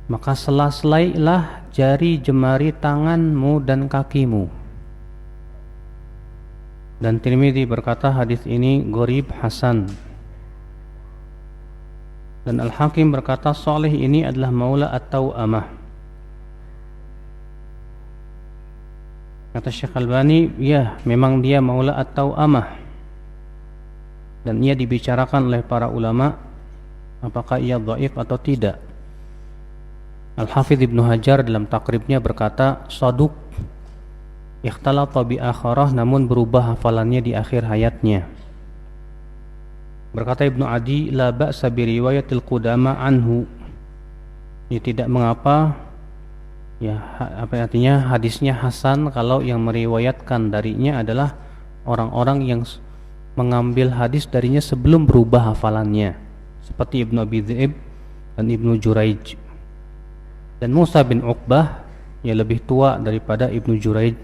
maka sela-selailah jari jemari tanganmu dan kakimu. Dan Tirmidzi berkata hadis ini gharib hasan. Dan Al-Hakim berkata Salih ini adalah maula at-Tau'amah. Kata Syekh Albani, ya memang dia maula at-Tau'amah. Dan ia dibicarakan oleh para ulama apakah ia dhaif atau tidak. Al-Hafidz Ibnu Hajar dalam takribnya berkata saduq ikhtalata bi akharah, namun berubah hafalannya di akhir hayatnya. Berkata Ibnu Adi, la ba'sa bi riwayatil qudama anhu. Ya, tidak mengapa, ya apa artinya hadisnya hasan kalau yang meriwayatkan darinya adalah orang-orang yang mengambil hadis darinya sebelum berubah hafalannya, seperti Ibnu Abi Dhi'ib dan Ibnu Juraij. Dan Musa bin Uqbah ya lebih tua daripada Ibnu Juraij,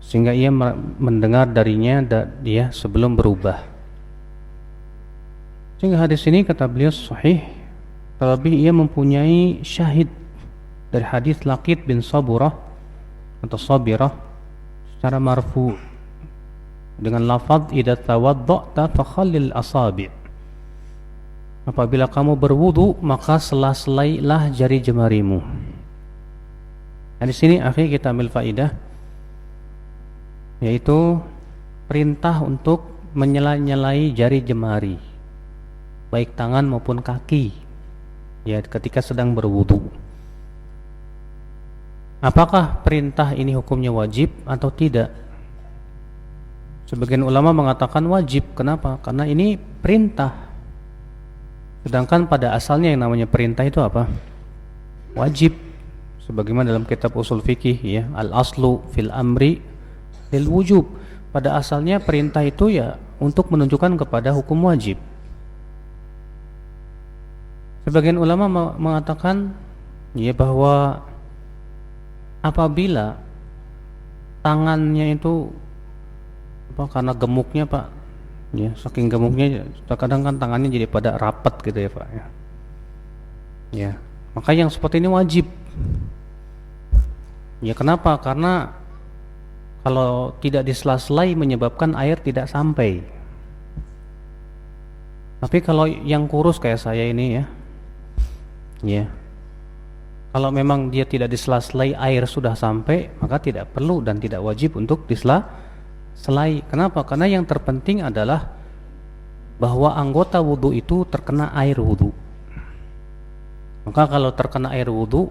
sehingga ia mendengar darinya dia sebelum berubah. Sehingga hadis ini kata beliau sahih, terlebih ia mempunyai syahid dari hadis Laqit bin Saburah atau Sabirah secara marfu dengan lafaz idza tawadda'ta fakhallil asabi'. Apabila kamu berwudu maka sela-selailah jari jemarimu. Nah, di sini akhir kita ambil faidah, yaitu perintah untuk menyela-nyelai jari jemari baik tangan maupun kaki ya ketika sedang berwudu. Apakah perintah ini hukumnya wajib atau tidak? Sebagian ulama mengatakan wajib. Kenapa? Karena ini perintah. Sedangkan pada asalnya yang namanya perintah itu apa? Wajib. Sebagaimana dalam kitab usul fikih ya, al-aslu fil amri lil wujub. Pada asalnya perintah itu ya untuk menunjukkan kepada hukum wajib. Sebagian ulama mengatakan ya bahwa apabila tangannya itu karena gemuknya Pak ya, saking gemuknya terkadang kan tangannya jadi pada rapat gitu ya Pak ya. Ya, maka yang seperti ini wajib. Ya kenapa? Karena kalau tidak disela-selai menyebabkan air tidak sampai. Tapi kalau yang kurus kayak saya ini ya, kalau memang dia tidak disela-selai air sudah sampai, maka tidak perlu dan tidak wajib untuk disela-selai. Kenapa? Karena yang terpenting adalah bahwa anggota wudu itu terkena air wudu. Maka kalau terkena air wudu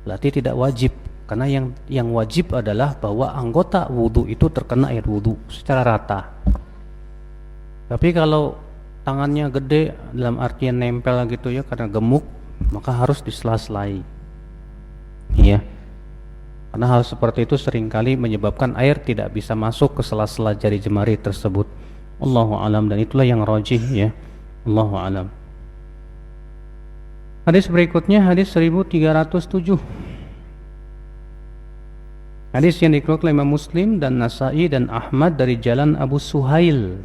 berarti tidak wajib. Karena yang wajib adalah bahwa anggota wudu itu terkena air wudu secara rata. Tapi kalau tangannya gede dalam artian nempel gitu ya karena gemuk, maka harus disela-selai. Iya. Karena hal seperti itu seringkali menyebabkan air tidak bisa masuk ke sela-sela jari jemari tersebut. Allahu alam, dan itulah yang rajih ya. Allahu alam. Hadis berikutnya hadis 1307. Hadis yang dikeluarkan oleh Imam Muslim dan Nasa'i dan Ahmad dari jalan Abu Suhail,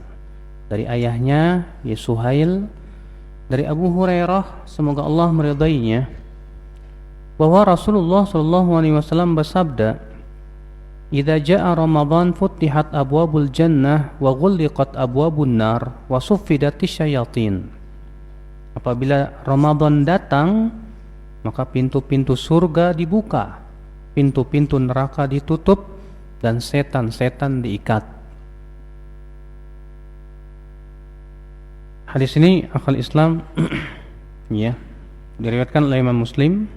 dari ayahnya ya Suhail, dari Abu Hurairah semoga Allah meridainya, bahwa Rasulullah SAW bersabda, "Idza jaa Ramadan futtihat abwabul jannah wa ghulliqat abwabun nar wa suffidatisy syayatin." Apabila Ramadan datang, maka pintu-pintu surga dibuka, pintu-pintu neraka ditutup, dan setan-setan diikat. Hadis ini akal Islam ya, diriwayatkan oleh Imam Muslim,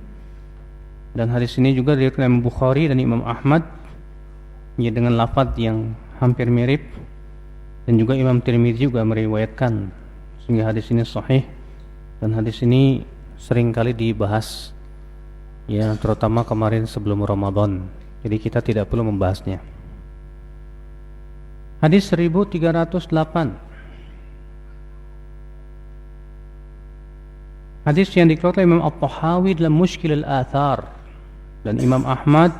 dan hadis ini juga diriwayatkan oleh Imam Bukhari dan Imam Ahmad ya, dengan lafaz yang hampir mirip, dan juga Imam Tirmidzi juga meriwayatkan, sehingga hadis ini sahih. Dan hadis ini sering kali dibahas ya, terutama kemarin sebelum Ramadan. Jadi kita tidak perlu membahasnya. Hadis 1308. Hadis yang dikeluarkan Imam At-Tahawi dalam Mushkil al-Athar, dan Imam Ahmad,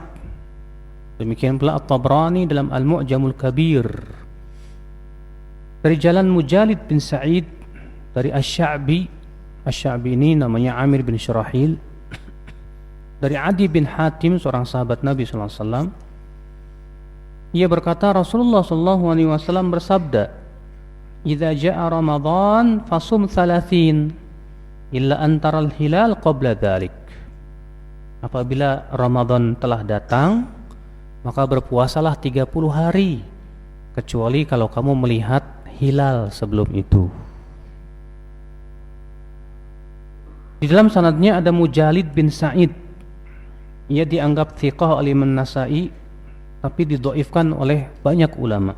demikian pula At-Tabrani dalam Al-Mu'jamul Kabir, dari jalan Mujalid bin Sa'id dari Asy-Sya'bi. Asy-Sya'bi ini namanya Amir bin Syurahil, dari Adi bin Hatim, seorang sahabat Nabi sallallahu alaihi wasallam. Ia berkata, Rasulullah sallallahu alaihi wasallam bersabda, "Idza jaa Ramadan fasum 30 illa antaral hilal qabla dzalik." Apabila Ramadan telah datang, maka berpuasalah 30 hari, kecuali kalau kamu melihat hilal sebelum itu. Di dalam sanadnya ada Mujalid bin Sa'id. Ia dianggap thiqah oleh Imam Nasa'i, tapi didhaifkan oleh banyak ulama.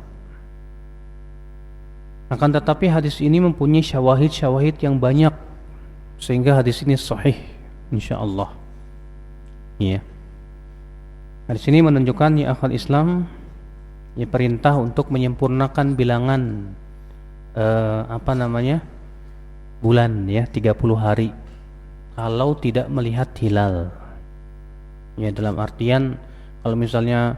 Akan tetapi hadis ini mempunyai syawahid-syawahid yang banyak, sehingga hadis ini sahih insyaallah. Ya. Hadis ini menunjukkan ya akhal Islam, ya perintah untuk menyempurnakan bilangan bulan ya 30 hari kalau tidak melihat hilal. Ya, dalam artian kalau misalnya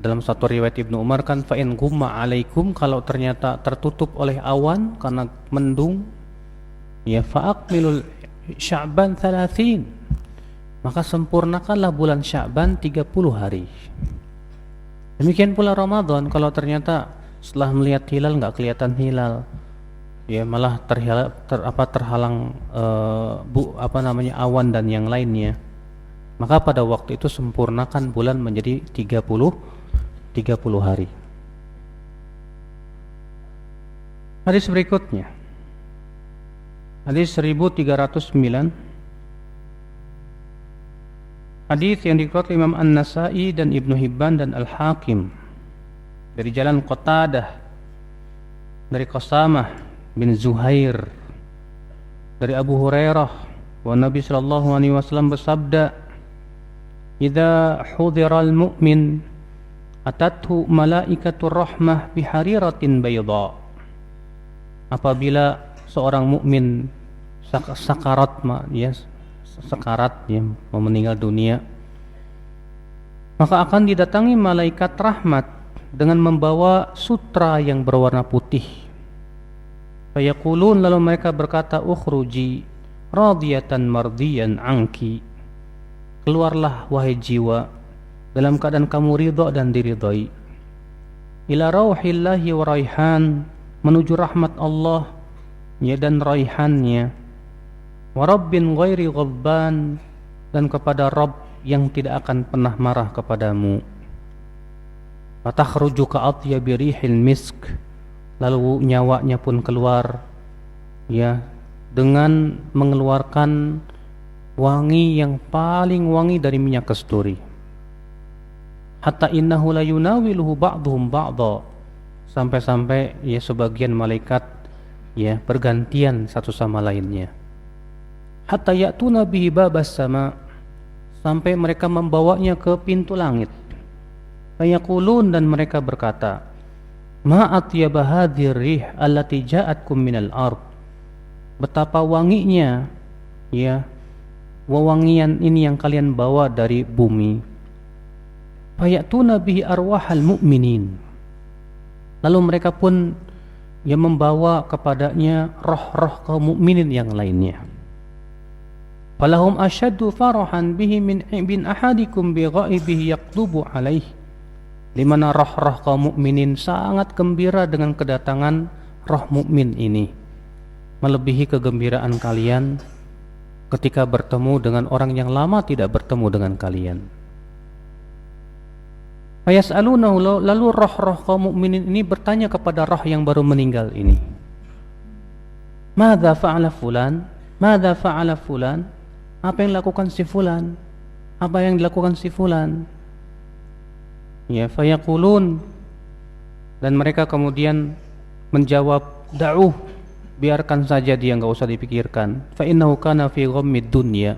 dalam satu riwayat Ibnu Umar kan fa in gumma alaikum, kalau ternyata tertutup oleh awan karena mendung, ya fa'akmilul Sya'ban 30, maka sempurnakanlah bulan Sya'ban 30 hari. Demikian pula Ramadan, kalau ternyata setelah melihat hilal nggak kelihatan hilal, ya malah terhalang awan dan yang lainnya, maka pada waktu itu sempurnakan bulan menjadi 30 hari. Hadis berikutnya, hadis 1309, hadis yang dikeluarkan Imam An-Nasa'i dan Ibnu Hibban dan Al-Hakim dari jalan Qatadah dari Qasamah bin Zuhair dari Abu Hurairah, wa Nabi sallallahu alaihi wasallam bersabda, "Idza hudiral mu'min atathu malaikatur rahmah bihariratin bayda." Apabila seorang mukmin sakarat mau meninggal dunia, maka akan didatangi malaikat rahmat dengan membawa sutra yang berwarna putih. Fayaqulun, lalu mereka berkata, "Ukhruji radiyatan mardiyan anki." Keluarlah wahai jiwa dalam keadaan kamu ridha dan diridhai. Ila rauhillahi wa raihan, menuju rahmat Allah ya dan raihannya. Wa rabbin ghairi ghadban, dan kepada Rabb yang tidak akan pernah marah kepadamu. Fatakhruju ka'atyabi rihil misk, lalu nyawanya pun keluar ya dengan mengeluarkan wangi yang paling wangi dari minyak kasturi. Hatta innahu la yunawiluhu ba'dhum ba'dha, sampai-sampai ya sebagian malaikat ya bergantian satu sama lainnya. Hatta ya'tuna bihi babas sama, sampai mereka membawanya ke pintu langit. Fayaqulun, dan mereka berkata, "Ma atyaba hadhir rih allati ja'atkum minal ard." Betapa wanginya ya wewangian ini yang kalian bawa dari bumi. Fayatuna bihi arwahal mu'minin, lalu mereka pun yang membawa kepadanya roh-roh kaum mukminin yang lainnya. Falahum asyaddu farahan bihi min ahadikum bi ghaibihi yaqdubu alaih, di mana roh-roh kaum mukminin sangat gembira dengan kedatangan roh mukmin ini, melebihi kegembiraan kalian ketika bertemu dengan orang yang lama tidak bertemu dengan kalian. Fayas'alunahu, lalu roh-roh kaum mukminin ini bertanya kepada roh yang baru meninggal ini, "Madza fa'ala fulan? Madza fa'ala fulan?" Apa yang dilakukan si fulan? Apa yang dilakukan si fulan? Ya, fayaqulun, dan mereka kemudian menjawab, "Da'uh, biarkan saja dia, enggak usah dipikirkan. Fa innahu kana fi ghammid dunya."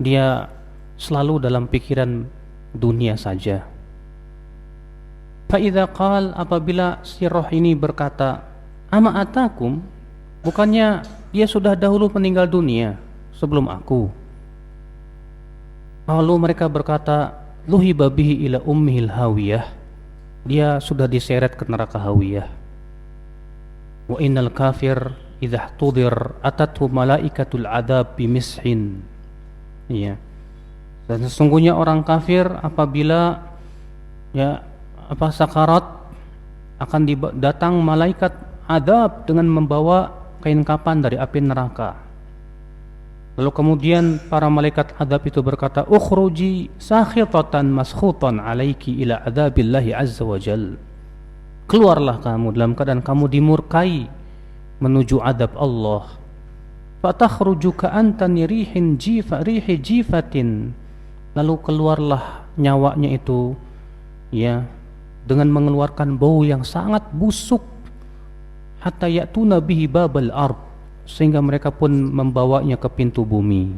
Dia selalu dalam pikiran dunia saja. Fa idza qal, apabila si roh ini berkata, "Ama atakum?" Bukannya dia sudah dahulu meninggal dunia sebelum aku. Lalu mereka berkata, "Luhiba bihi ila ummihil hawiyah." Dia sudah diseret ke neraka hawiyah. Wa innal kafir idza ihtudir atathu malaikatul adzab bimishin. Iya. Dan sesungguhnya orang kafir apabila sakarat, akan datang malaikat adab dengan membawa kain kapan dari api neraka. Lalu kemudian para malaikat adab itu berkata, ukhruji sakhitatan maskhutan alaiki ila adabillahi azza wa jal. Keluarlah kamu dalam keadaan kamu dimurkai menuju adab Allah. Fatakhruju ka'antani rihi jifatin. Lalu keluarlah nyawanya itu dengan mengeluarkan bau yang sangat busuk, hatta ya'tuna bihi babal ard, sehingga mereka pun membawanya ke pintu bumi.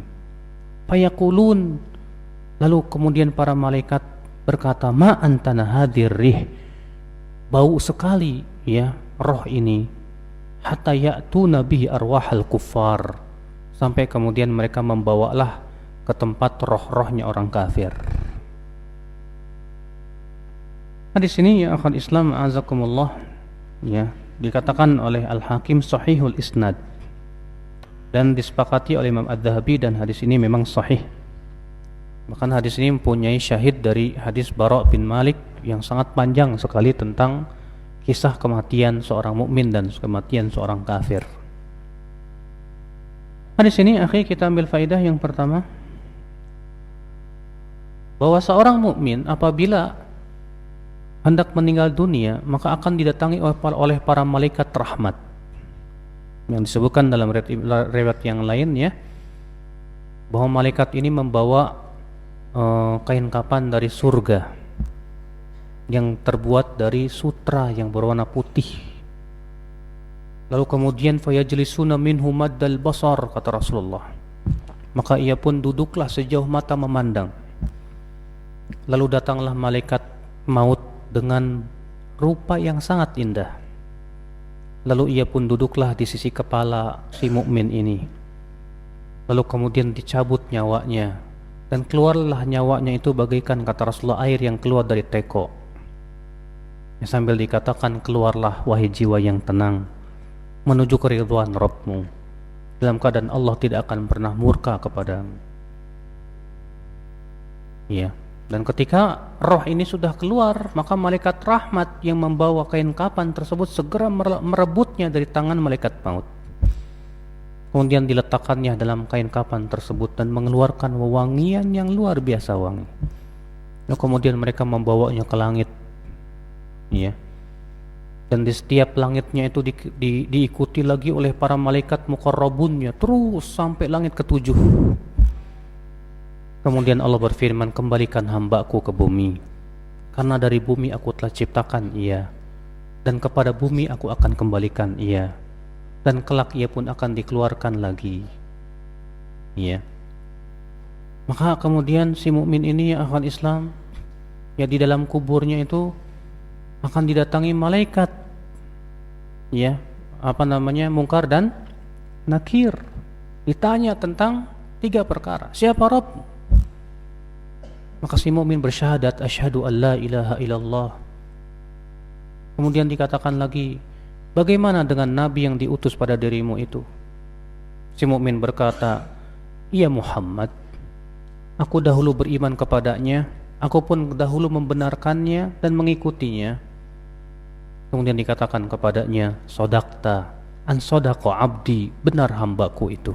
Fayaqulun, lalu kemudian para malaikat berkata, ma antana hadir rih, bau sekali roh ini. Hatta ya'tuna bihi arwahal kuffar, sampai kemudian mereka membawalah ke tempat roh-rohnya orang kafir. Hadis ini ya akhwat Islam azakumullah, dikatakan oleh Al-Hakim sahihul isnad dan disepakati oleh Imam Adz-Dzahabi, dan hadis ini memang sahih. Bahkan hadis ini mempunyai syahid dari hadis Bara' bin Malik yang sangat panjang sekali tentang kisah kematian seorang mukmin dan kematian seorang kafir. Hadis ini akhirnya kita ambil faedah yang pertama, bahwa seorang mukmin apabila hendak meninggal dunia maka akan didatangi oleh para malaikat rahmat, yang disebutkan dalam riwayat yang lain bahwa malaikat ini membawa kain kapan dari surga yang terbuat dari sutra yang berwarna putih. Lalu kemudian fayajlisuna minhu maddal basar, kata Rasulullah, maka ia pun duduklah sejauh mata memandang. Lalu datanglah malaikat maut dengan rupa yang sangat indah. Lalu ia pun duduklah di sisi kepala si mukmin ini. Lalu kemudian dicabut nyawanya, dan keluarlah nyawanya itu bagaikan, kata Rasulullah, air yang keluar dari teko. Sambil dikatakan, keluarlah wahai jiwa yang tenang menuju keridhaan Rabbmu, dalam keadaan Allah tidak akan pernah murka kepadamu. Dan ketika roh ini sudah keluar, maka malaikat rahmat yang membawa kain kapan tersebut segera merebutnya dari tangan malaikat maut. Kemudian diletakkannya dalam kain kapan tersebut dan mengeluarkan wewangian yang luar biasa wangi. Lalu kemudian mereka membawanya ke langit, dan di setiap langitnya itu diikuti lagi oleh para malaikat muqarrabunnya terus sampai langit ketujuh. Kemudian Allah berfirman, kembalikan hambaku ke bumi, karena dari bumi aku telah ciptakan ia, dan kepada bumi aku akan kembalikan ia, dan kelak ia pun akan dikeluarkan lagi. Maka kemudian si mukmin ini akhwat Islam, di dalam kuburnya itu akan didatangi malaikat, Munkar dan Nakir. Ditanya tentang 3 perkara. Siapa Rabb? Maka si mukmin bersyahadat, asyhadu an la ilaha illallah. Kemudian dikatakan lagi, bagaimana dengan nabi yang diutus pada dirimu itu? Si mukmin berkata, ya Muhammad, aku dahulu beriman kepadanya, aku pun dahulu membenarkannya dan mengikutinya. Kemudian dikatakan kepadanya, sodakta, an sodaqa abdi, benar hambaku itu,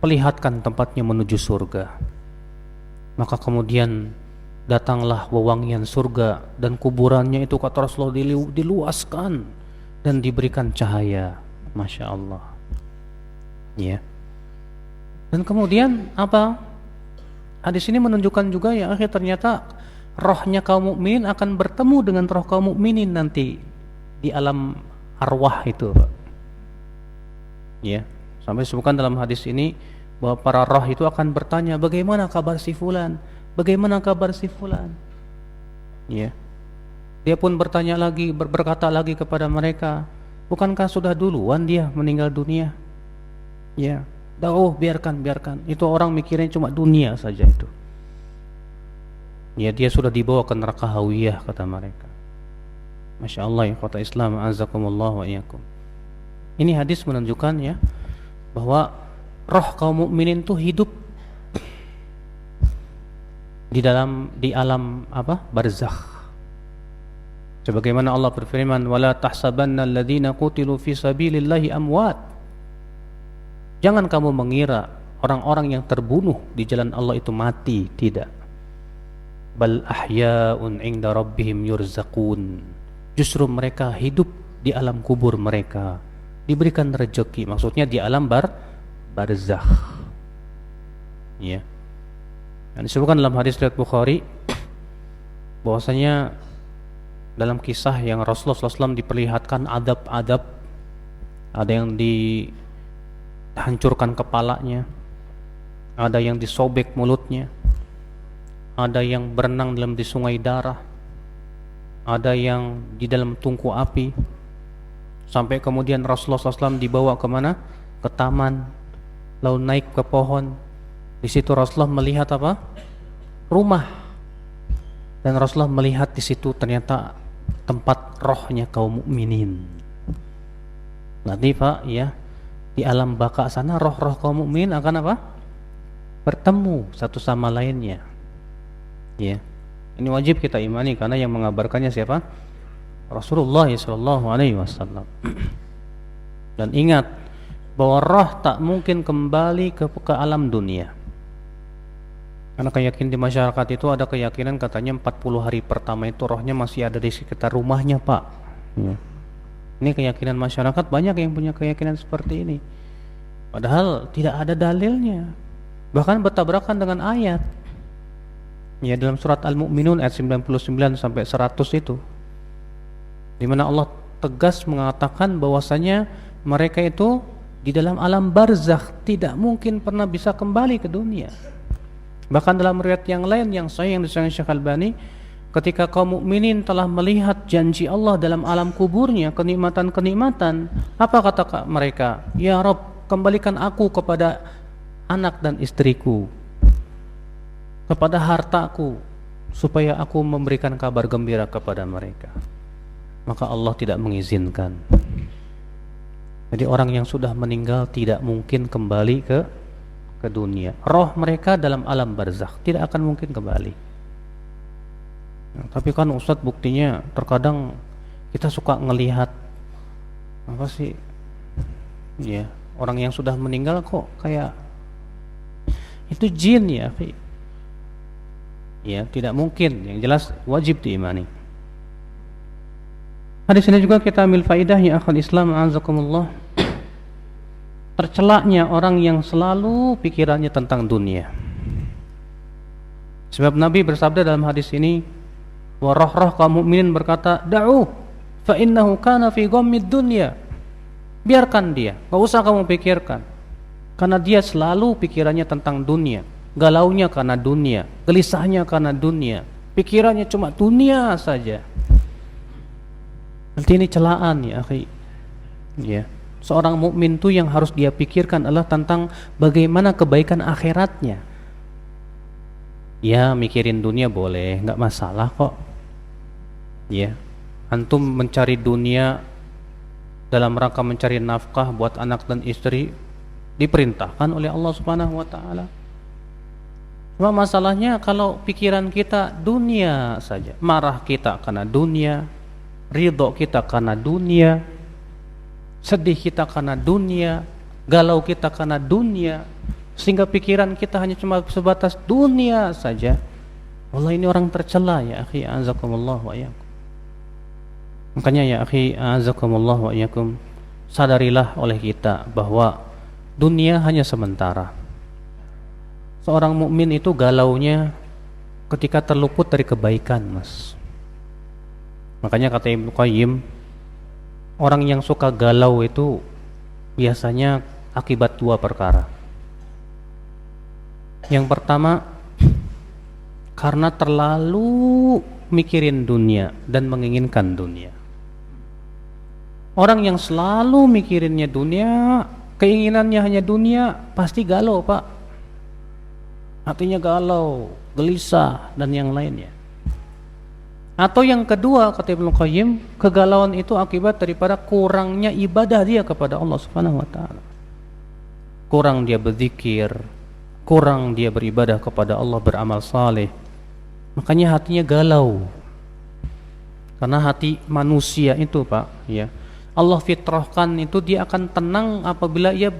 perlihatkan tempatnya menuju surga. Maka kemudian datanglah wewangian surga, dan kuburannya itu, kata Rasulullah, diluaskan dan diberikan cahaya. Masya Allah. Dan kemudian apa? Hadis ini menunjukkan juga ternyata rohnya kaum mukminin akan bertemu dengan roh kaum mukminin nanti di alam arwah itu. Sampai disebutkan dalam hadis ini bahwa para roh itu akan bertanya, bagaimana kabar si fulan? Bagaimana kabar si fulan? Dia pun bertanya lagi, berkata lagi kepada mereka, bukankah sudah duluan dia meninggal dunia? Biarkan. Itu orang mikirnya cuma dunia saja itu. Dia sudah dibawa ke neraka hawiyah, kata mereka. Masya Allah, ya kota Islam, azakumullah wa iyyakum. Ini hadis menunjukkan bahwa roh kaum mukminin itu hidup di alam apa? Barzakh. Sebagaimana Allah berfirman, "Wala tahsabanna alladziina qutilu fi sabilillahi amwat." Jangan kamu mengira orang-orang yang terbunuh di jalan Allah itu mati, tidak. Bal ahya'un 'inda rabbihim yurzaqun. Justru mereka hidup di alam kubur mereka, diberikan rezeki, maksudnya di alam barzakh. Ya. Dan disebutkan dalam hadis riwayat Bukhari bahwasanya dalam kisah yang Rasulullah SAW diperlihatkan adab-adab, ada yang dihancurkan kepalanya, ada yang disobek mulutnya, ada yang berenang di sungai darah, ada yang di dalam tungku api, sampai kemudian Rasulullah SAW dibawa kemana? Ke taman, lalu naik ke pohon. Di situ Rasulullah melihat apa? Rumah. Dan Rasulullah melihat di situ ternyata tempat rohnya kaum mukminin. Nanti Pak, ya, di alam baka sana roh-roh kaum mukmin akan apa? Bertemu satu sama lainnya. Ya. Ini wajib kita imani karena yang mengabarkannya siapa? Rasulullah sallallahu alaihi wasallam. Dan ingat bahwa roh tak mungkin kembali ke alam dunia. Karena keyakinan di masyarakat itu ada keyakinan katanya 40 hari pertama itu rohnya masih ada di sekitar rumahnya, Pak. Ya. Ini keyakinan masyarakat, banyak yang punya keyakinan seperti ini. Padahal tidak ada dalilnya. Bahkan bertabrakan dengan ayat. Ya, dalam surat Al-Mu'minun ayat 99 sampai 100 itu. Di mana Allah tegas mengatakan bahwasanya mereka itu di dalam alam barzakh tidak mungkin pernah bisa kembali ke dunia. Bahkan dalam riwayat yang lain yang sahih yang disahihkan Syekh Albani, ketika kaum mukminin telah melihat janji Allah dalam alam kuburnya, kenikmatan-kenikmatan, apa kata mereka? Ya Rabb, kembalikan aku kepada anak dan istriku, kepada hartaku, supaya aku memberikan kabar gembira kepada mereka. Maka Allah tidak mengizinkan. Jadi orang yang sudah meninggal tidak mungkin kembali ke dunia. Roh mereka dalam alam barzakh tidak akan mungkin kembali. Nah, tapi kan Ustadz, buktinya terkadang kita suka ngelihat apa sih? Ya, orang yang sudah meninggal kok kayak itu jin ya, ya, tidak mungkin. Yang jelas wajib diimani. Hadis ini juga kita ambil faidah ya akhwat Islam, azakumullah. Tercelaknya orang yang selalu pikirannya tentang dunia. Sebab Nabi bersabda dalam hadis ini, wa roh-roh kaum mukminin berkata, da'u fa innahu kana fi ghammid dunya. Biarkan dia, enggak usah kamu pikirkan. Karena dia selalu pikirannya tentang dunia, galaunya karena dunia, gelisahnya karena dunia, pikirannya cuma dunia saja. Nanti ini celaan ya, akhi. Ya. Seorang mukmin itu yang harus dia pikirkan adalah tentang bagaimana kebaikan akhiratnya. Ya, mikirin dunia boleh, nggak masalah kok. Ya, antum mencari dunia dalam rangka mencari nafkah buat anak dan istri diperintahkan oleh Allah Subhanahu wa taala. Cuma masalahnya kalau pikiran kita dunia saja, marah kita karena dunia, ridho kita karena dunia, sedih kita karena dunia, galau kita karena dunia, sehingga pikiran kita hanya cuma sebatas dunia saja. Wallah, ini orang tercela ya akhi, azakumullah wa iyyakum. Makanya ya akhi, azakumullah wa iyyakum, sadarilah oleh kita bahwa dunia hanya sementara. Seorang mukmin itu galaunya ketika terluput dari kebaikan, Mas. Makanya kata Ibnu Qayyim, orang yang suka galau itu biasanya akibat dua perkara. Yang pertama, karena terlalu mikirin dunia dan menginginkan dunia. Orang yang selalu mikirinnya dunia, keinginannya hanya dunia, pasti galau, Pak. Hatinya galau, gelisah, dan yang lainnya. Atau yang kedua, kata Ibnu Qayyim, kegalauan itu akibat daripada kurangnya ibadah dia kepada Allah Subhanahu wa taala. Kurang dia berzikir, kurang dia beribadah kepada Allah, beramal saleh, Makanya hatinya galau. Karena hati manusia itu, Pak, ya, Allah fitrahkan itu dia akan tenang apabila ia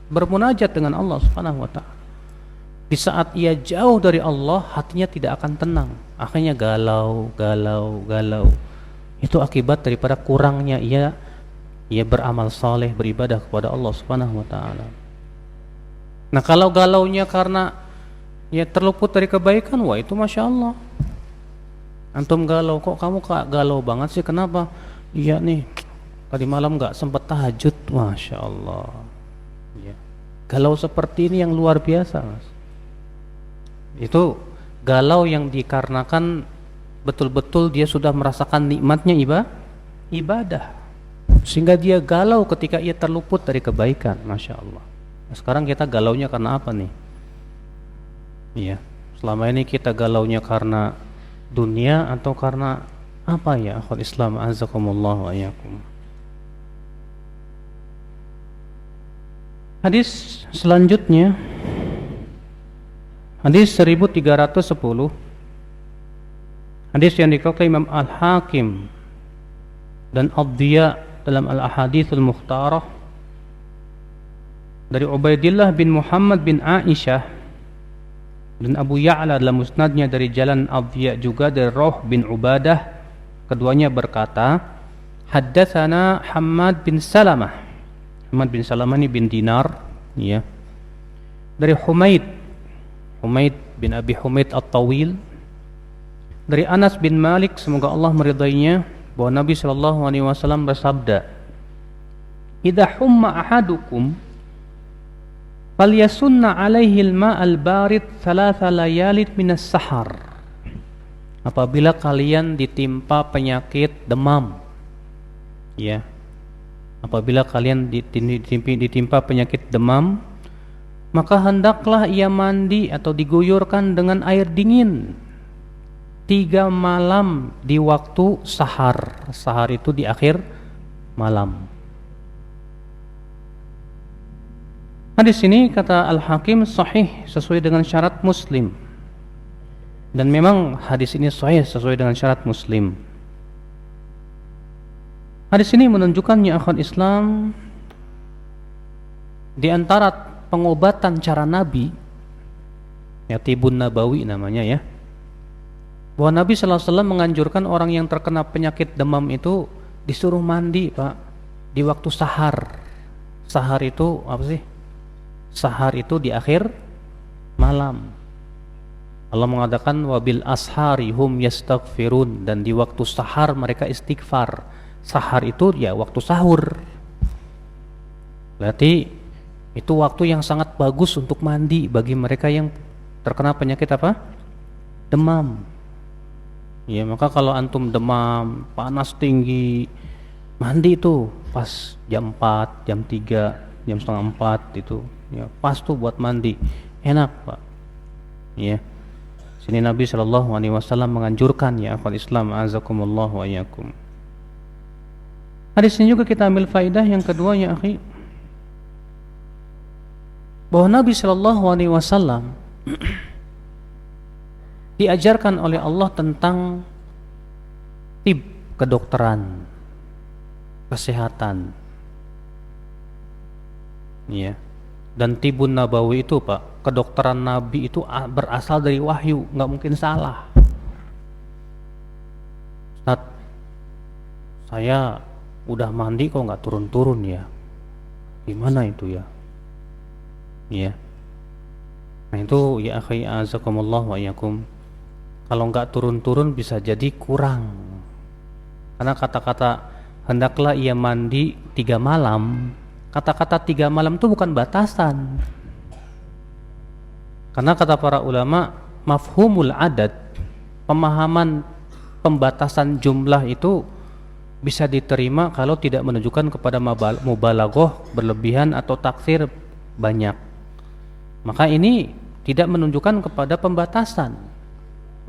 bermunajat dengan Allah Subhanahu wa taala. Di saat ia jauh dari Allah, hatinya tidak akan tenang. Akhirnya galau. Itu akibat daripada kurangnya ia beramal saleh, beribadah kepada Allah Subhanahu wa taala. Nah, kalau galaunya karena ya terluput dari kebaikan, wah itu Masya Allah. Antum galau, kok kamu galau banget sih, kenapa? Iya nih, tadi malam gak sempat tahajud. Masya Allah ya. Galau seperti ini yang luar biasa, Mas. Itu galau yang dikarenakan betul-betul dia sudah merasakan nikmatnya ibadah, sehingga dia galau ketika ia terluput dari kebaikan. Masya Allah. Nah, sekarang kita galaunya karena apa nih? Iya, selama ini kita galaunya karena dunia atau karena apa ya, akhwat Islam azakumullah wa iyyakum. Hadis selanjutnya, hadis 1310, hadis yang dikeluarkan Imam Al-Hakim dan Ad-Diya dalam Al-Ahadits Al-Mukhtarah dari Ubaidillah bin Muhammad bin Aisyah, dan Abu Ya'la dalam musnadnya dari jalan Ad-Diya juga dari Rauh bin Ubadah. Keduanya berkata, haddatsana Hammad bin Salamah. Hammad bin Salamah ini bin Dinar, ya. Dari Humaid bin Abi Humaid At-Tawil, dari Anas bin Malik, semoga Allah meridainya, bahwa Nabi sallallahu alaihi wasallam bersabda, "Idza humma ahadukum falyasunna alaihi al-ma'al barid thalatha layalin minas sahar." Apabila kalian ditimpa penyakit demam, ya, apabila kalian ditimpa penyakit demam, maka hendaklah ia mandi atau diguyurkan dengan air dingin 3 malam di waktu sahar. Sahar itu di akhir malam. Hadis ini kata Al-Hakim sahih sesuai dengan syarat Muslim. Dan memang hadis ini sahih sesuai dengan syarat Muslim. Hadis ini menunjukkan ya akhwat Islam, di antara pengobatan cara Nabi, ya Tibun Nabawi namanya ya, bahwa Nabi sallallahu alaihi wasallam menganjurkan orang yang terkena penyakit demam itu disuruh mandi, Pak, di waktu sahar. Sahar itu apa sih? Sahar itu di akhir malam. Allah mengatakan wabil ashari hum yastaghfirun, dan di waktu sahar mereka istighfar. Sahar itu ya waktu sahur. Berarti itu waktu yang sangat bagus untuk mandi bagi mereka yang terkena penyakit apa? Demam. Ya, maka kalau antum demam, panas tinggi, mandi itu pas jam 4, jam 3, jam setengah 4 itu. Ya, pas tuh buat mandi, enak, Pak. Ya, sini Nabi Shallallahu Alaihi Wasallam menganjurkan ya akhwat Islam azakumullah wa iyyakum. Hadis ini juga kita ambil faidah yang kedua ya akhi, bahwa Nabi Shallallahu Alaihi Wasallam diajarkan oleh Allah tentang tib, kedokteran, kesehatan, ya. Dan Tibun Nabawi itu, Pak, kedokteran Nabi itu berasal dari wahyu, nggak mungkin salah. Ustaz, saya udah mandi kok nggak turun-turun ya, gimana itu ya? Ya, nah itu ya akhi azakumullah wa iyyakum, kalau nggak turun-turun bisa jadi kurang, karena kata-kata hendaklah ia mandi 3 malam. Kata-kata 3 malam itu bukan batasan. Karena kata para ulama, mafhumul adad, pemahaman pembatasan jumlah itu bisa diterima kalau tidak menunjukkan kepada mubalaghah berlebihan atau taksir banyak. Maka ini tidak menunjukkan kepada pembatasan.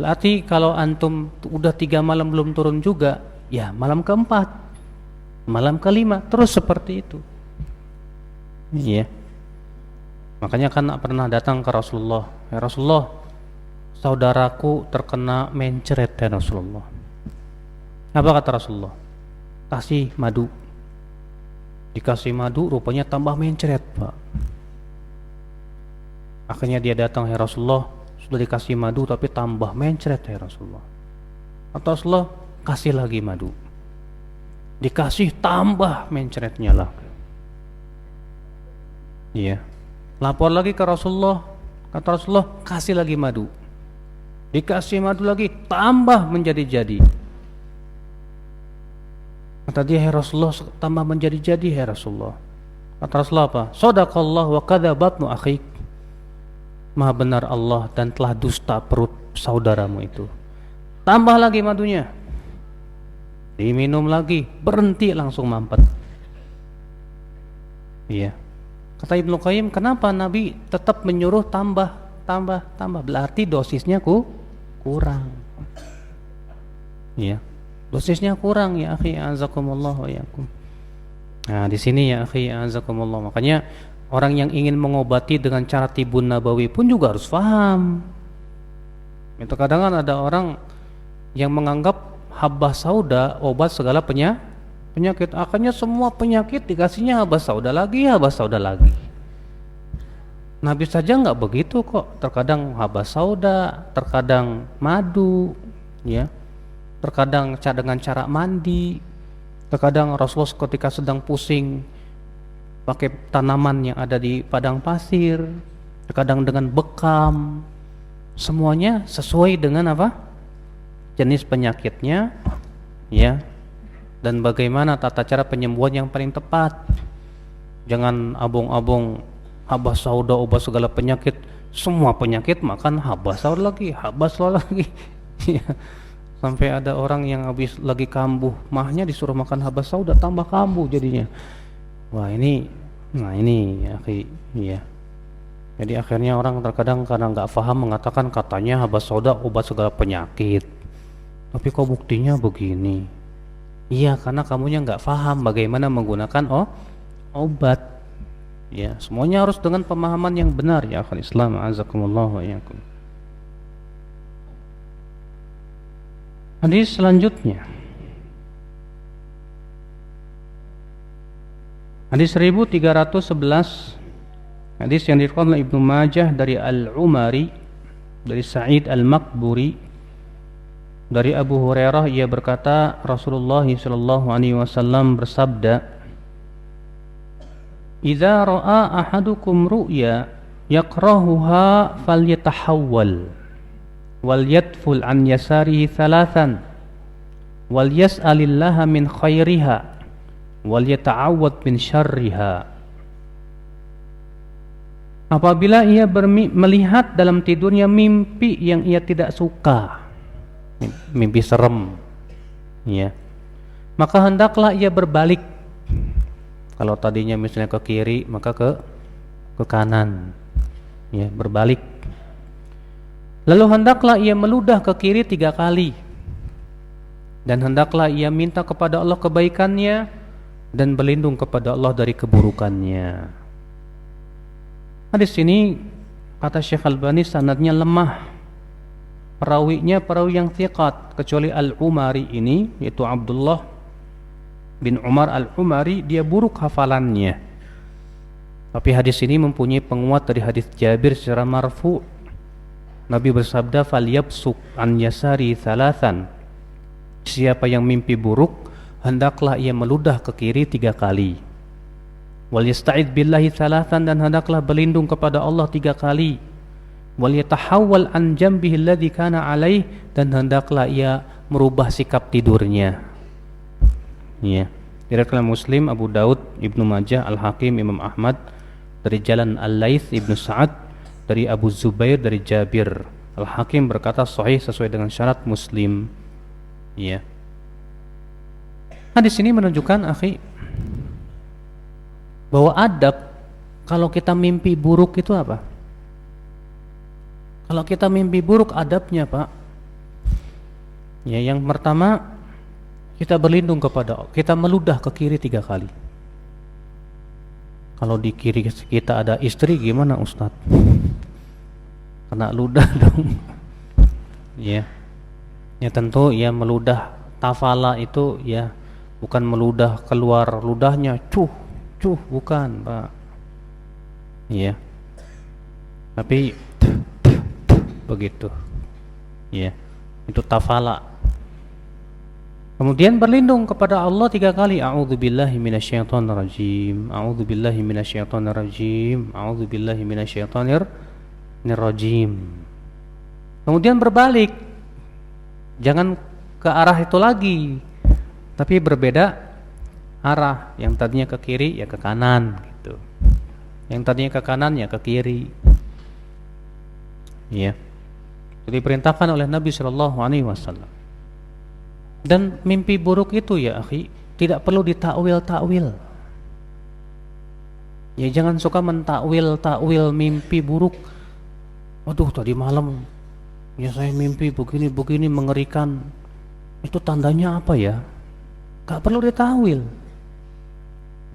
Berarti kalau antum udah 3 malam belum turun juga, ya malam keempat, malam kelima, terus seperti itu. Iya. Makanya kan pernah datang ke Rasulullah, ya Rasulullah, saudaraku terkena mencret ya Rasulullah. Apa kata Rasulullah? Kasih madu. Dikasih madu rupanya tambah mencret, Pak. Akhirnya dia datang, ya Rasulullah, sudah dikasih madu tapi tambah mencret ya Rasulullah. Atau Rasulullah, kasih lagi madu. Dikasih tambah mencretnya lah. Iya. Lapor lagi ke Rasulullah. Kata Rasulullah, kasih lagi madu. Dikasih madu lagi, tambah menjadi-jadi. Kata dia, ya Rasulullah, tambah menjadi-jadi ya Rasulullah. Kata Rasulullah apa? Shadaqallah wa kadzabatnu akhik. Maha benar Allah dan telah dusta perut saudaramu itu. Tambah lagi madunya. Diminum lagi, berhenti langsung mampet. Iya. Kata Ibnu Qayyim, kenapa Nabi tetap menyuruh tambah? Berarti dosisnya kurang. Iya. Dosisnya kurang ya akhi, azakumullah wa yakum. Nah, di sini ya akhi, azakumullah. Makanya orang yang ingin mengobati dengan cara tibun nabawi pun juga harus paham. Itu kadang kan ada orang yang menganggap habbah sauda obat segala penyakit. Akhirnya semua penyakit dikasihnya habbah sauda lagi. Nabi saja nggak begitu kok. Terkadang habbah sauda, terkadang madu, ya. Terkadang dengan cara mandi. Terkadang Rasulullah ketika sedang pusing pakai tanaman yang ada di padang pasir. Terkadang dengan bekam. Semuanya sesuai dengan apa? Jenis penyakitnya, ya. Dan bagaimana tata cara penyembuhan yang paling tepat. Jangan abong-abong habbah sauda obat segala penyakit. Semua penyakit makan habbah sauda lagi. Ya. Sampai ada orang yang habis lagi kambuh, mahnya disuruh makan habbah sauda, tambah kambuh jadinya. Wah ini ya, iya. Jadi akhirnya orang terkadang karena nggak paham mengatakan katanya habbah sauda obat segala penyakit. Tapi kok buktinya begini? Iya, karena kamunya nggak paham bagaimana menggunakan obat. Ya, semuanya harus dengan pemahaman yang benar ya akhul Islam, azakumullah wa iyyakum. Hadis selanjutnya. Hadis 1311. Hadis yang diriwayatkan oleh Ibnu Majah dari Al-Umari, dari Sa'id Al-Maqburi, dari Abu Hurairah, ia berkata Rasulullah sallallahu alaihi wasallam bersabda, "Idza ra'a ahadukum ru'ya yakrahuha falyatahawwal wal yadful an yasarihi thalathan wal yas'alillaha min khairiha wal yata'awwad min syarriha." Apabila ia melihat dalam tidurnya mimpi yang ia tidak suka, mimpi serem, ya, maka hendaklah ia berbalik. Kalau tadinya misalnya ke kiri, maka ke kanan, ya, berbalik. Lalu hendaklah ia meludah ke kiri 3 kali, dan hendaklah ia minta kepada Allah kebaikannya dan berlindung kepada Allah dari keburukannya. Hadis ini kata Syekh Albani sanadnya lemah. Perawinya perawi yang thiqat, kecuali Al-Umari ini, yaitu Abdullah bin Umar Al-Umari, dia buruk hafalannya. Tapi hadis ini mempunyai penguat dari hadis Jabir secara marfu. Nabi bersabda, "Falyabsuk an yasari thalathan." Siapa yang mimpi buruk, hendaklah ia meludah ke kiri 3 kali. Wal yasta'id billahi thalathan, dan hendaklah berlindung kepada Allah 3 kali. Wal yatahawwal an jambihi alladhi kana alaih, dan hendaklah ia merubah sikap tidurnya. Ya. Diriwayatkan Muslim, Abu Daud, Ibnu Majah, Al-Hakim, Imam Ahmad dari jalan Al-Laits Ibnu Sa'ad dari Abu Zubair dari Jabir. Al-Hakim berkata sahih sesuai dengan syarat Muslim. Ya. Hadis ini menunjukkan akhi bahwa adab kalau kita mimpi buruk itu apa? Kalau kita mimpi buruk adabnya, Pak, ya, yang pertama kita berlindung kepada Allah, kita meludah ke kiri 3 kali. Kalau di kiri kita ada istri gimana Ustadz? Kena ludah dong. Ya. Ya tentu ya meludah tafala itu ya bukan meludah keluar ludahnya cuh bukan, Pak. Ya. Tapi begitu. Ya. Itu tafala. Kemudian berlindung kepada Allah 3 kali. A'udzubillahi minasyaitonirrajim. A'udzubillahi minasyaitonirrajim. A'udzubillahi minasyaitonirrajim. Kemudian berbalik. Jangan ke arah itu lagi, tapi berbeda arah. Yang tadinya ke kiri ya ke kanan gitu. Yang tadinya ke kanan ya ke kiri. Ya. Jadi diperintahkan oleh Nabi sallallahu alaihi wasallam. Dan mimpi buruk itu ya akhi, tidak perlu ditakwil-takwil. Ya jangan suka mentakwil mimpi buruk. Waduh tadi malam ya saya mimpi begini mengerikan. Itu tandanya apa ya? Gak perlu ditakwil.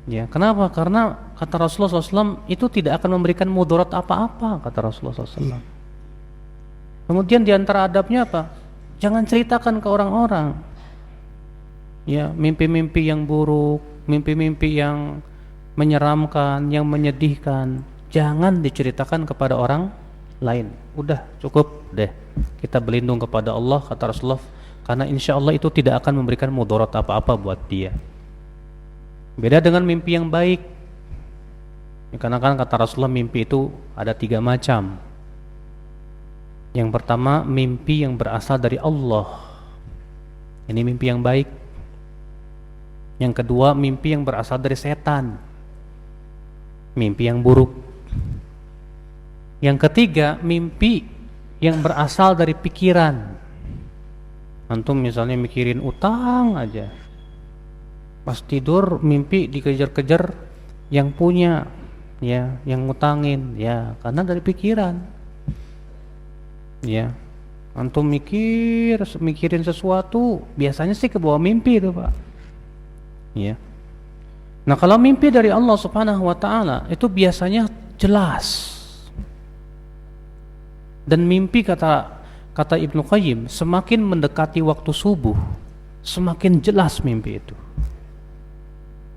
Ya kenapa? Karena kata Rasulullah SAW itu tidak akan memberikan mudarat apa-apa, kata Rasulullah SAW. Kemudian diantara adabnya apa? Jangan ceritakan ke orang-orang. Ya, mimpi-mimpi yang buruk, mimpi-mimpi yang menyeramkan, yang menyedihkan, jangan diceritakan kepada orang lain. Udah cukup deh. Kita berlindung kepada Allah, kata Rasulullah, karena insya Allah itu tidak akan memberikan mudarat apa-apa buat dia. Beda dengan mimpi yang baik. Ya, karena kan kata Rasulullah mimpi itu ada 3 macam. Yang pertama mimpi yang berasal dari Allah. Ini mimpi yang baik. Yang kedua mimpi yang berasal dari setan, mimpi yang buruk. Yang ketiga mimpi yang berasal dari pikiran. Antum misalnya mikirin utang aja, pas tidur mimpi dikejar-kejar yang punya, ya, yang ngutangin, ya, karena dari pikiran. Ya, antum mikirin sesuatu, biasanya sih ke bawah mimpi itu, Pak. Ya. Nah, kalau mimpi dari Allah Subhanahu wa taala itu biasanya jelas. Dan mimpi kata Ibnu Qayyim, semakin mendekati waktu subuh, semakin jelas mimpi itu.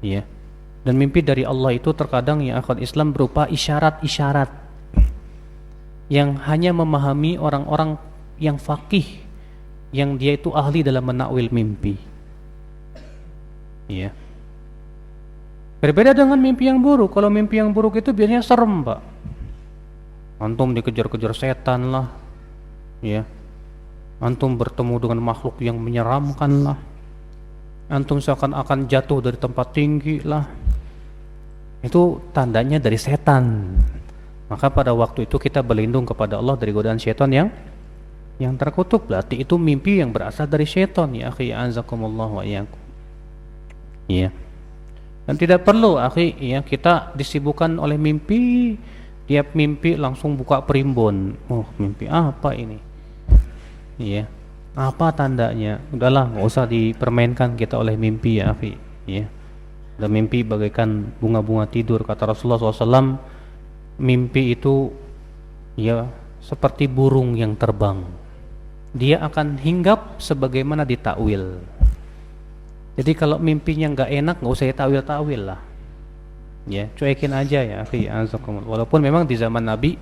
Ya. Dan mimpi dari Allah itu terkadang ya akhwat Islam berupa isyarat-isyarat yang hanya memahami orang-orang yang faqih, yang dia itu ahli dalam menakwil mimpi. Ya. Berbeda dengan mimpi yang buruk. Kalau mimpi yang buruk itu biasanya serem, Pak. Antum dikejar-kejar setan lah, ya. Antum bertemu dengan makhluk yang menyeramkan lah. Antum seakan-akan jatuh dari tempat tinggi lah. Itu tandanya dari setan. Maka pada waktu itu kita berlindung kepada Allah dari godaan setan yang terkutuk. Berarti itu mimpi yang berasal dari setan, ya akhi, azakumullah wa iyyakum. Ya. Dan tidak perlu akhi ya kita disibukkan oleh mimpi. Tiap mimpi langsung buka primbon. Oh, mimpi apa ini? Ya. Apa tandanya? Udahlah, enggak usah dipermainkan kita oleh mimpi ya akhi, ya. Dan mimpi bagaikan bunga-bunga tidur, kata Rasulullah SAW. Mimpi itu ya seperti burung yang terbang. Dia akan hinggap sebagaimana ditakwil. Jadi kalau mimpinya nggak enak, nggak usah takwil-takwil lah. Ya, cuekin aja ya, akhi. Walaupun memang di zaman Nabi,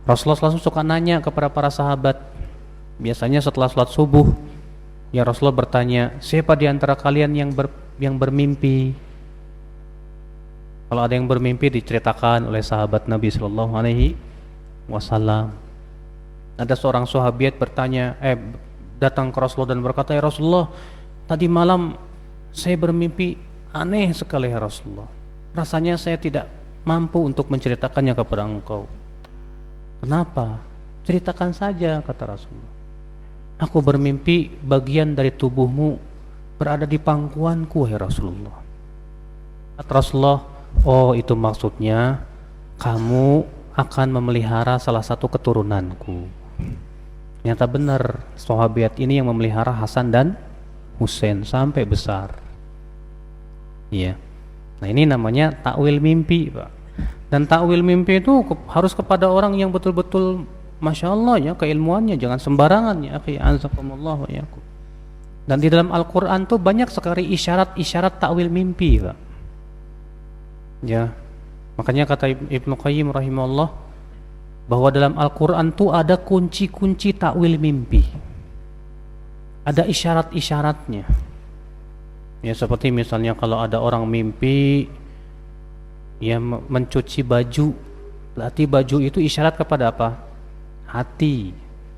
Rasulullah langsung suka nanya kepada para sahabat. Biasanya setelah sholat subuh, ya Rasulullah bertanya, siapa di antara kalian yang bermimpi? Kalau ada yang bermimpi diceritakan oleh sahabat Nabi Sallallahu Alaihi Wasallam. Ada seorang sahabat bertanya, datang ke Rasulullah dan berkata, ya Rasulullah, tadi malam saya bermimpi aneh sekali ya Rasulullah. Rasanya saya tidak mampu untuk menceritakannya kepada engkau. Kenapa? Ceritakan saja, kata Rasulullah. Aku bermimpi bagian dari tubuhmu berada di pangkuanku ya Rasulullah. Kata Rasulullah, oh itu maksudnya kamu akan memelihara salah satu keturunanku. Ternyata benar, sahabat ini yang memelihara Hasan dan Husain sampai besar. Iya. Nah ini namanya takwil mimpi, Pak. Dan takwil mimpi itu harus kepada orang yang betul-betul Masya Allah ya keilmuannya, jangan sembarangan ya akhi, azakumullah wa iyyakum. Dan di dalam Al-Quran tuh banyak sekali isyarat-isyarat takwil mimpi, Pak. Ya, makanya kata Ibnu Qayyim rahimahullah bahwa dalam Al-Quran tuh ada kunci-kunci takwil mimpi, ada isyarat-isyaratnya. Ya seperti misalnya kalau ada orang mimpi ya mencuci baju, berarti baju itu isyarat kepada apa? Hati.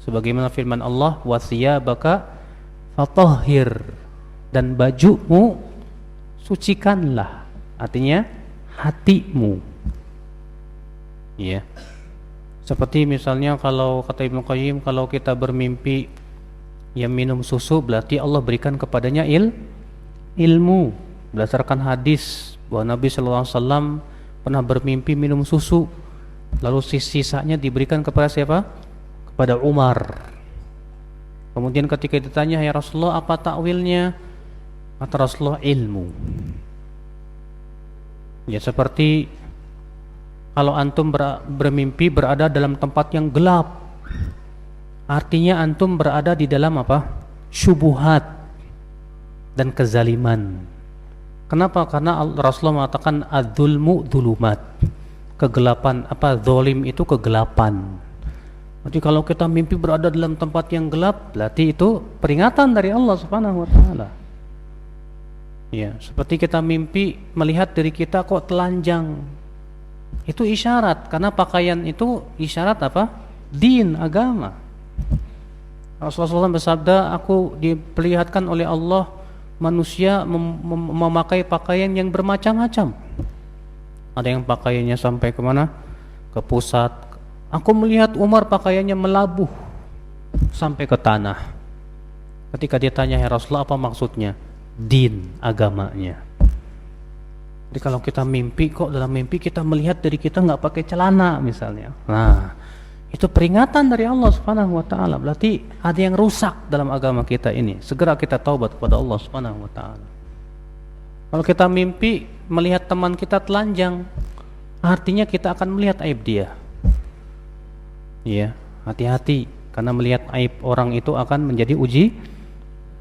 Sebagaimana firman Allah, wa thiyabaka fatahhir, dan bajumu sucikanlah, artinya hatimu. Ya. Seperti misalnya kalau kata Ibnu Qayyim, kalau kita bermimpi yang minum susu, berarti Allah berikan kepadanya ilmu. Berdasarkan hadis bahwa Nabi SAW pernah bermimpi minum susu, lalu sisanya diberikan kepada siapa? Kepada Umar. Kemudian ketika ditanya, ya Rasulullah apa takwilnya? Kata Rasulullah, ilmu. Ya seperti kalau antum bermimpi berada dalam tempat yang gelap, artinya antum berada di dalam apa? Syubuhat dan kezaliman. Kenapa? Karena Rasulullah mengatakan adzulmu dzulumat. Kegelapan apa? Zalim itu kegelapan. Jadi kalau kita mimpi berada dalam tempat yang gelap, berarti itu peringatan dari Allah Subhanahu wa taala. Ya, seperti kita mimpi melihat diri kita kok telanjang. Itu isyarat, karena pakaian itu isyarat apa? Din, agama. Rasulullah SAW bersabda, aku diperlihatkan oleh Allah manusia memakai pakaian yang bermacam-macam. Ada yang pakaiannya sampai kemana? Ke pusat. Aku melihat Umar pakaiannya melabuh sampai ke tanah. Ketika dia tanya, ya Rasulullah apa maksudnya? Din, agamanya. Jadi kalau kita mimpi, kok dalam mimpi kita melihat diri kita nggak pakai celana misalnya. Nah, itu peringatan dari Allah Subhanahu wa taala. Berarti ada yang rusak dalam agama kita ini. Segera kita taubat kepada Allah Subhanahu wa taala. Kalau kita mimpi melihat teman kita telanjang, artinya kita akan melihat aib dia. Iya, hati-hati, karena melihat aib orang itu akan menjadi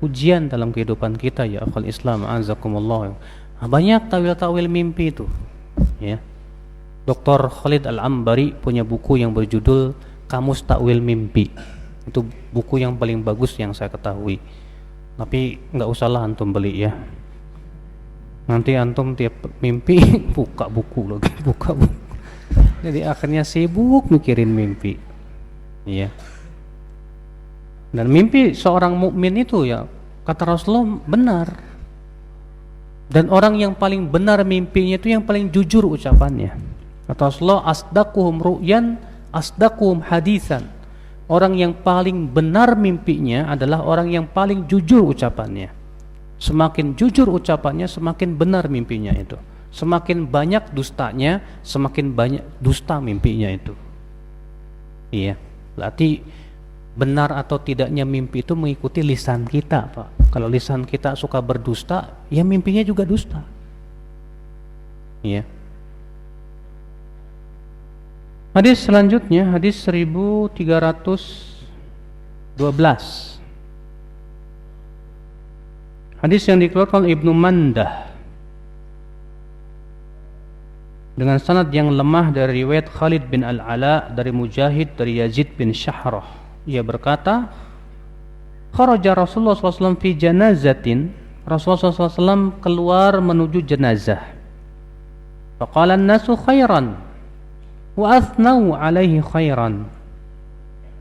ujian dalam kehidupan kita ya akhwal Islam, azakumullah. Nah, banyak tawil-tawil mimpi itu. Ya. Dr. Khalid Al-Ambari punya buku yang berjudul Kamus Takwil Mimpi. Itu buku yang paling bagus yang saya ketahui. Tapi nggak usahlah antum beli ya. Nanti antum tiap mimpi buka buku lagi, buka buku. Jadi akhirnya sibuk mikirin mimpi. Iya. Dan mimpi seorang mukmin itu ya kata Rasulullah benar. Dan orang yang paling benar mimpinya itu yang paling jujur ucapannya. Kata Rasulullah, asdaquhum ru'yan asdaquhum hadisan. Orang yang paling benar mimpinya adalah orang yang paling jujur ucapannya. Semakin jujur ucapannya, semakin benar mimpinya itu. Semakin banyak dustanya, semakin banyak dusta mimpinya itu. Iya. Berarti benar atau tidaknya mimpi itu mengikuti lisan kita, Pak. Kalau lisan kita suka berdusta, ya mimpinya juga dusta. Iya. Hadis selanjutnya, hadis 1312. Hadis yang dikeluarkan oleh Ibnu Mandah dengan sanad yang lemah dari riwayat Khalid bin Al-Ala dari Mujahid dari Yazid bin Syahrah. Ia berkata, kharaja Rasulullah SAW fi janazatin. Rasulullah SAW keluar menuju jenazah. Faqala an-nasu khairan wa athnau alaihi khairan.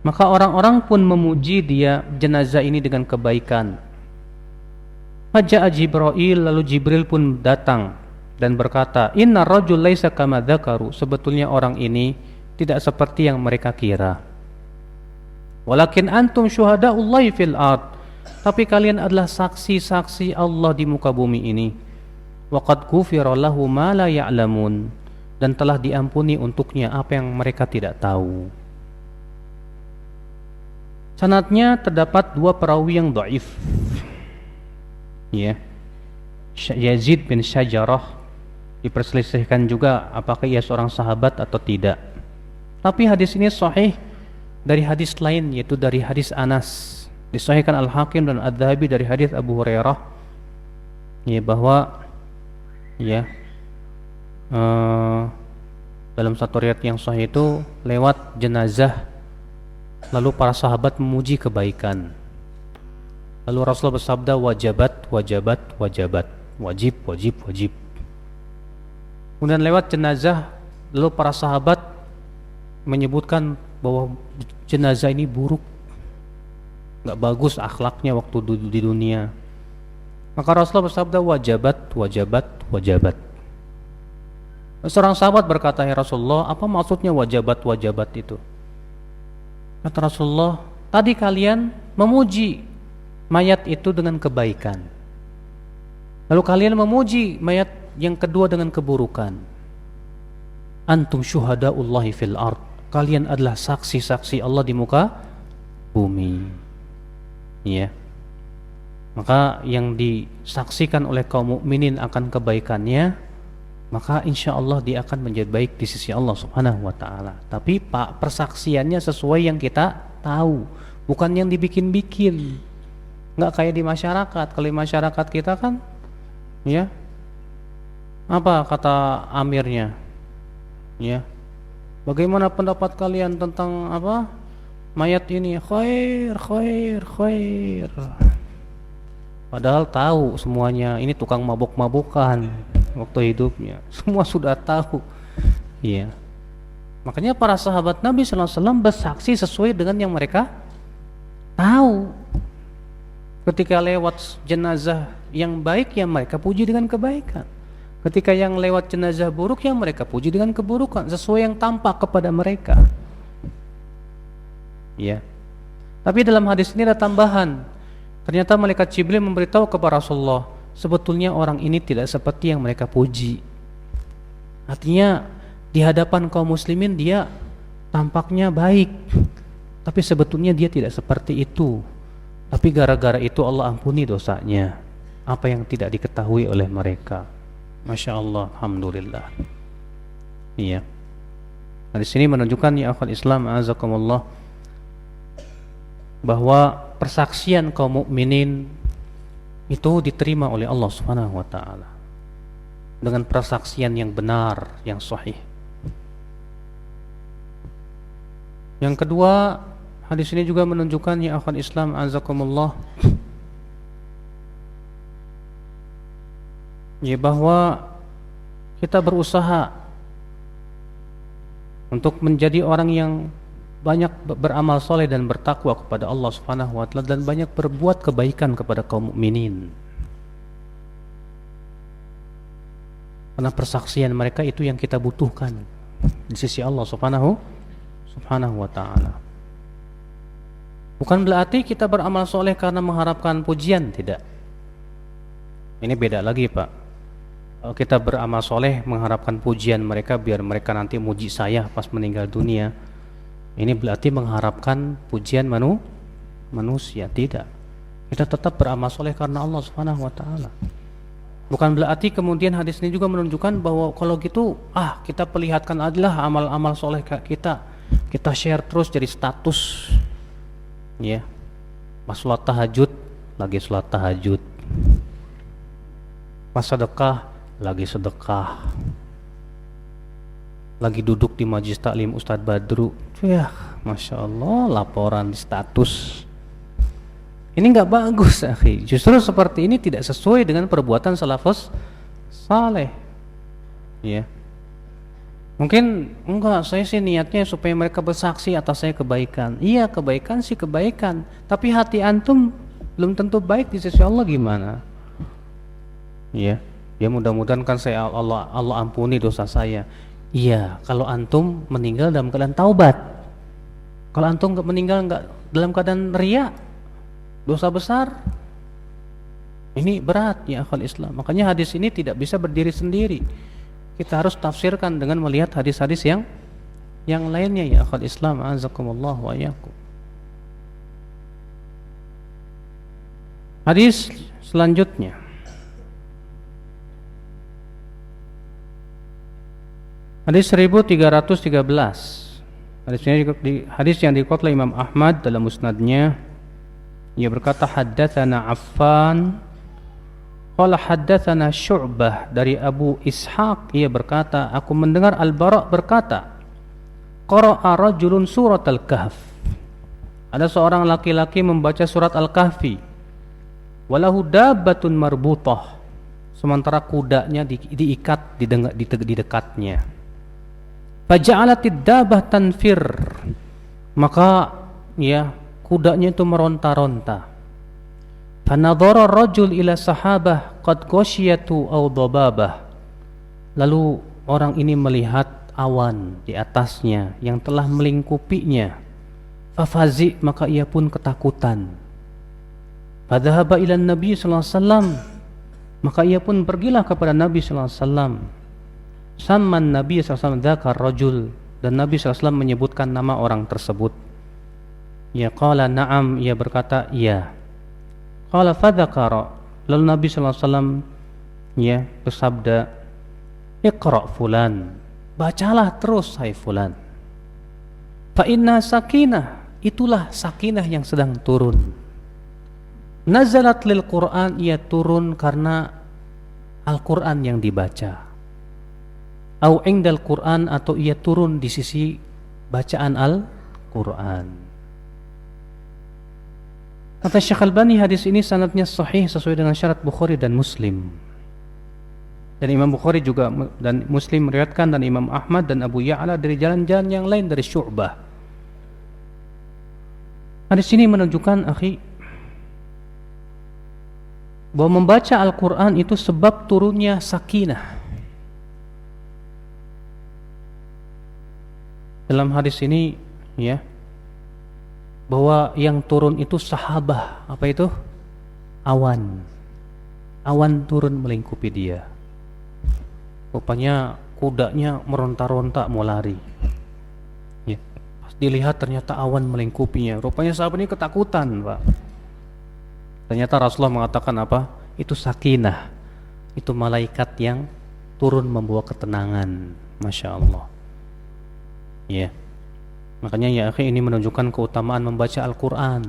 Maka orang-orang pun memuji dia jenazah ini dengan kebaikan. Faja'a Jibril, lalu Jibril pun datang dan berkata, inna rajul laisa kama dzakaru, sebetulnya orang ini tidak seperti yang mereka kira. Walakin antum syuhada'ullahi fil ard, tapi kalian adalah saksi-saksi Allah di muka bumi ini. Wa qad ghufira lahu ma la ya'lamun, dan telah diampuni untuknya apa yang mereka tidak tahu. Sanadnya terdapat dua perawi yang dhaif. Ya. Yazid bin Syajarah diperselisihkan juga apakah ia seorang sahabat atau tidak. Tapi hadis ini sahih dari hadis lain, yaitu dari hadis Anas, disahihkan Al-Hakim dan Adz-Dzahabi dari hadis Abu Hurairah, ya, bahwa ya dalam satu riwayat yang sahih itu lewat jenazah, lalu para sahabat memuji kebaikan. Lalu Rasulullah bersabda, wajabat, wajabat, wajabat, wajib, wajib, wajib. Kemudian lewat jenazah, lalu para sahabat menyebutkan bahwa jenazah ini buruk, nggak bagus akhlaknya waktu di dunia. Maka Rasulullah bersabda, wajabat, wajabat, wajabat. Seorang sahabat berkata, ya Rasulullah, apa maksudnya wajabat, wajabat itu? Kata Rasulullah, tadi kalian memuji mayat itu dengan kebaikan, lalu kalian memuji mayat yang kedua dengan keburukan. Antum syuhadaullahi fil ard, kalian adalah saksi-saksi Allah di muka bumi. Ya. Maka yang disaksikan oleh kaum mukminin akan kebaikannya, maka insya Allah dia akan menjadi baik di sisi Allah Subhanahu wa ta'ala. Tapi persaksiannya sesuai yang kita tahu, bukan yang dibikin-bikin. Nggak kayak di masyarakat. Kalau di masyarakat kita kan, ya, apa kata amirnya, ya, bagaimana pendapat kalian tentang apa mayat ini? Khair, khair, khair. Padahal tahu semuanya ini tukang mabuk-mabukan waktu hidupnya, semua sudah tahu. Iya. Makanya para sahabat Nabi sallallahu alaihi wasallam bersaksi sesuai dengan yang mereka tahu. Ketika lewat jenazah yang baik, yang mereka puji dengan kebaikan. Ketika yang lewat jenazah buruk, yang mereka puji dengan keburukan, sesuai yang tampak kepada mereka. Ya. Tapi dalam hadis ini ada tambahan. Ternyata malaikat Jibril memberitahu kepada Rasulullah, sebetulnya orang ini tidak seperti yang mereka puji. Artinya di hadapan kaum muslimin dia tampaknya baik, tapi sebetulnya dia tidak seperti itu. Tapi gara-gara itu Allah ampuni dosanya, apa yang tidak diketahui oleh mereka. Masya Allah, alhamdulillah. Iya. Nah, di sini menunjukkan ya akhwal Islam azakumullah, bahwa persaksian kaum mukminin itu diterima oleh Allah Subhanahu wa taala dengan persaksian yang benar, yang sahih. Yang kedua, hadis ini juga menunjukkan ya akhwan Islam azakumullah, ya, bahwa kita berusaha untuk menjadi orang yang banyak beramal soleh dan bertakwa kepada Allah Subhanahu wa taala, dan banyak berbuat kebaikan kepada kaum mukminin. Karena persaksian mereka itu yang kita butuhkan di sisi Allah Subhanahu wa taala. Bukan berarti kita beramal soleh karena mengharapkan pujian, tidak. Ini beda lagi, Pak. Kalau kita beramal soleh mengharapkan pujian mereka biar mereka nanti muji saya pas meninggal dunia, ini berarti mengharapkan pujian manusia. Tidak. Kita tetap beramal soleh karena Allah Subhanahu wa taala. Bukan berarti kemudian hadis ini juga menunjukkan bahwa kalau gitu kita perlihatkan adalah amal-amal soleh kita share terus jadi status. Ya. Pas sholat tahajud lagi sholat tahajud. Pas sedekah lagi sedekah. Lagi duduk di majelis taklim Ustadz Badru, ya, Masya Allah, laporan di status. Ini nggak bagus, akhi. Justru seperti ini tidak sesuai dengan perbuatan salafus saleh. Ya. Mungkin enggak, saya sih niatnya supaya mereka bersaksi atas saya kebaikan. Iya, kebaikan sih kebaikan, tapi hati antum belum tentu baik di sisi Allah, gimana? Ya, ya, mudah-mudahan kan saya Allah ampuni dosa saya. Iya, kalau antum meninggal dalam keadaan taubat. Kalau antum meninggal enggak dalam keadaan riya, dosa besar. Ini berat ya akhwal Islam. Makanya hadis ini tidak bisa berdiri sendiri. Kita harus tafsirkan dengan melihat hadis-hadis yang lainnya ya akhwal Islam azakumullah wa iyyakum. Hadis selanjutnya, hadis 1313 Hadis yang diriwayatkan oleh Imam Ahmad dalam musnadnya, ia berkata haddatsana Affan qala haddatsana Syu'bah dari Abu Ishaq, ia berkata aku mendengar Al-Bara' berkata qara'a rajulun surat Al-Kahf, ada seorang laki-laki membaca surat Al-Kahfi, walahu dabbatun marbutah, sementara kudanya diikat di dekatnya. Faja'alatid dabbah tanfir, maka ya kudanya itu meronta-ronta. Fanadhara rajul ila sahabah qad ghasyiyatu aw dhababah, lalu orang ini melihat awan di atasnya yang telah melingkupinya. Fafazi, maka ia pun ketakutan. Fadhahaba ila Nabi sallallahu alaihi wasallam, maka ia pun pergilah kepada Nabi sallallahu alaihi wasallam. Samman Nabi sallallahu alaihi wasallam dzakar rajul, dan Nabi sallallahu alaihi wasallam menyebutkan nama orang tersebut. Ya qala na'am, ia berkata iya. Qala fadzakara, lalu Nabi sallallahu alaihi wasallam ya bersabda, iqra fulan, bacalah terus hai fulan. Fa inna sakinah, itulah sakinah yang sedang turun. Nazalat lil Quran, ia turun karena Al-Quran yang dibaca. Au indal Quran, atau ia turun di sisi bacaan Al-Quran. Kata Syekh Albani, hadis ini sanadnya sahih sesuai dengan syarat Bukhari dan Muslim. Dan Imam Bukhari juga dan Muslim meriwayatkan, dan Imam Ahmad dan Abu Ya'la dari jalan-jalan yang lain dari Syu'bah. Hadis ini menunjukkan bahwa membaca Al-Quran itu sebab turunnya sakinah. Dalam hadis ini ya, bahwa yang turun itu sahabah, apa itu? Awan. Awan turun melingkupi dia. Rupanya kudanya meronta-ronta mau lari. Ya, pas dilihat ternyata awan melingkupinya. Rupanya sahabat ini ketakutan, Pak. Ternyata Rasulullah mengatakan apa? Itu sakinah. Itu malaikat yang turun membawa ketenangan. Masya Allah. Ya, makanya ya akhi, ini menunjukkan keutamaan membaca Al-Quran.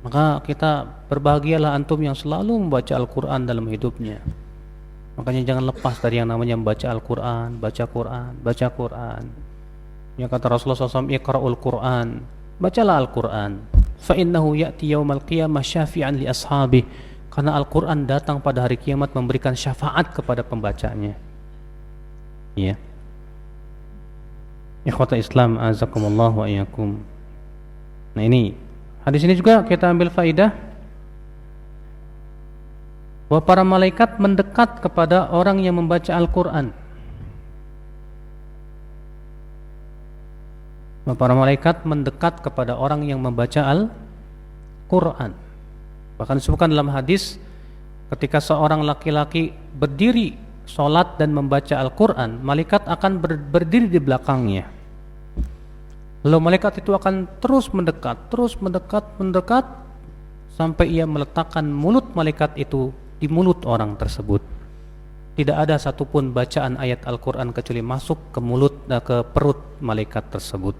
Maka kita berbahagialah antum yang selalu membaca Al-Quran dalam hidupnya. Makanya jangan lepas dari yang namanya membaca Al-Quran, baca Quran, baca Quran. Ya kata Rasulullah SAW, iqra'ul Quran, bacalah Al-Quran. Fa innahu ya'ti yaumal qiyamah syafi'an li ashabi, karena Al-Quran datang pada hari kiamat memberikan syafaat kepada pembacanya. Ya. Ikhwata Islam azakumullah wa iyyakum. Nah ini hadis ini juga kita ambil faidah bahwa para malaikat mendekat kepada orang yang membaca Al-Quran. Para malaikat mendekat kepada orang yang membaca Al-Quran. Bahkan disebutkan dalam hadis, ketika seorang laki-laki berdiri sholat dan membaca Al-Quran, malaikat akan berdiri di belakangnya. Lalu malaikat itu akan terus mendekat sampai ia meletakkan mulut malaikat itu di mulut orang tersebut. Tidak ada satupun bacaan ayat Al-Quran kecuali masuk ke ke perut malaikat tersebut.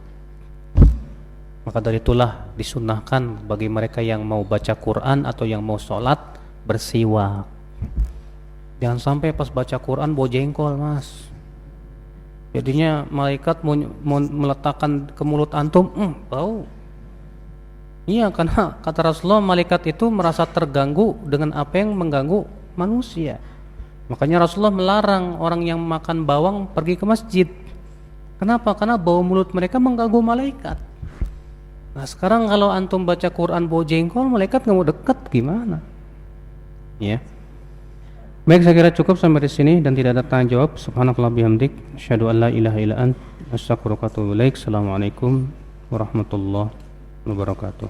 Maka dari itulah disunnahkan bagi mereka yang mau baca Quran atau yang mau sholat bersiwak. Jangan sampai pas baca Quran bau jengkol, mas. Jadinya malaikat mau meletakkan ke mulut antum, bau. Iya, karena kata Rasulullah, malaikat itu merasa terganggu dengan apa yang mengganggu manusia. Makanya Rasulullah melarang orang yang makan bawang pergi ke masjid. Kenapa? Karena bau mulut mereka mengganggu malaikat. Nah sekarang kalau antum baca Quran bau jengkol, malaikat nggak mau dekat, gimana? Ya. Baik, saya kira cukup sampai di sini dan tidak ada tanya jawab. Subhanakallah bihamdik, asyhadu an la ilaha illa ant, astaghfiruka wa atubu ilaik. Assalamualaikum warahmatullahi wabarakatuh.